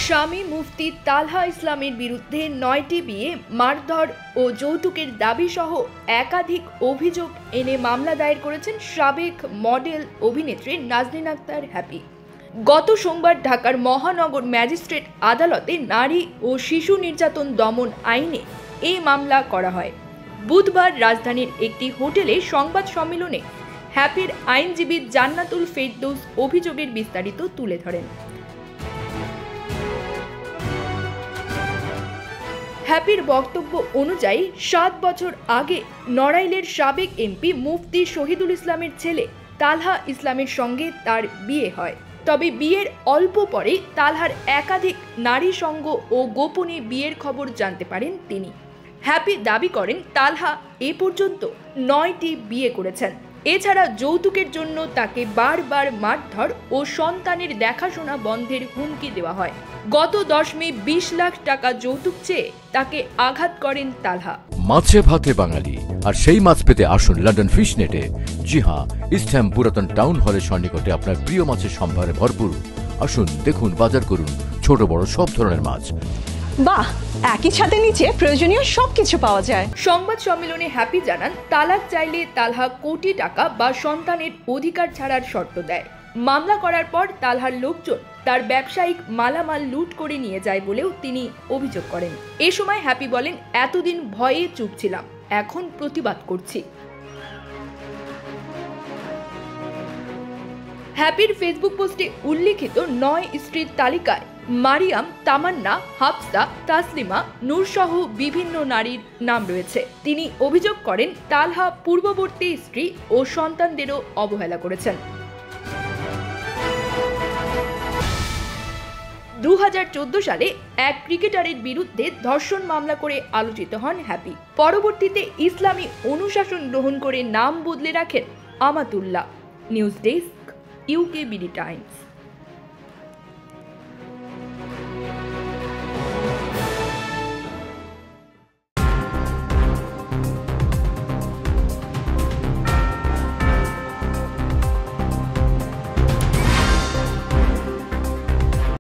স্বামী মুফতি তালহা ইসলামের বিরুদ্ধে ৯টি বিয়ে, মারধর ও যৌতুকের দাবি সহ একাধিক অভিযোগ এনে মামলা দায়ের করেছেন সাবেক মডেল অভিনেত্রী নাজনীন আক্তার হ্যাপি। গত সোমবার ঢাকার মহানগর ম্যাজিস্ট্রেট আদালতে নারী ও শিশু নির্যাতন দমন আইনে এই মামলা করা হয়। বুধবার রাজধানীর একটি হোটেলে সংবাদ সম্মেলনে হ্যাপির আইনজীবী জান্নাতুল ফেরদৌস অভিযোগের বিস্তারিত তুলে ধরেন। হ্যাপির বক্তব্য অনুযায়ী ৭ বছর আগে নড়াইলের সাবেক এমপি মুফতি শহীদুল ইসলামের ছেলে তালহা ইসলামের সঙ্গে তার বিয়ে হয়। তবে বিয়ের অল্প পরেই তালহার একাধিক নারী সঙ্গ ও গোপনে বিয়ের খবর জানতে পারেন তিনি। হ্যাপি দাবি করেন তালহা এ পর্যন্ত ৯টি বিয়ে করেছেন। এছাড়া যৌতুকের জন্য তাকে বারবার মারধর ও সন্তানের দেখাশোনা বন্ধের হুমকি দেওয়া হয়। গত ১০ মে ২০ লাখ টাকা যৌতুক চেয়ে তাকে আঘাত করেন তালহা। মাছে ভাতে বাঙালি, আর সেই মাছ পেতে আসুন লন্ডন ফিশ নেটে। জি হ্যাঁ, ইস্টহ্যাম পুরাতন টাউন হলের সন্নিকটে আপনার প্রিয় মাছের সম্ভারে ভরপুর। আসুন, দেখুন, বাজার করুন ছোট বড় সব ধরনের মাছ। বাহ, একই ছাদের নিচে প্রয়োজনীয় সবকিছু পাওয়া যায়। সংবাদ সম্মেলনে হ্যাপি জানান, তালাক চাইলে তালহা কোটি টাকা বা সন্তানের অধিকার ছাড়ার শর্ত দেয়। মামলা করার পর তালহার লোকজন তার ব্যবসায়িক মালামাল লুট করে নিয়ে যায় বলেও তিনি অভিযোগ করেন। এ সময় হ্যাপি বলেন, এতদিন ভয়ে চুপ ছিলাম, এখন প্রতিবাদ করছি। হ্যাপির ফেসবুক পোস্টে উল্লিখিত ৯ স্ত্রীর তালিকায় মারিয়াম, তামান্না, হাফসা, তাসলিমা, নূর সহ বিভিন্ন নারীর নাম রয়েছে। তিনি অভিযোগ করেন তালহা পূর্ববর্তী স্ত্রী ও সন্তানদেরও অবহেলা করেছেন। ২০১৪ সালে এক ক্রিকেটারের বিরুদ্ধে ধর্ষণ মামলা করে আলোচিত হন হ্যাপি। পরবর্তীতে ইসলামী অনুশাসন গ্রহণ করে নাম বদলে রাখেন Amatullah. News desk, UKBD Times.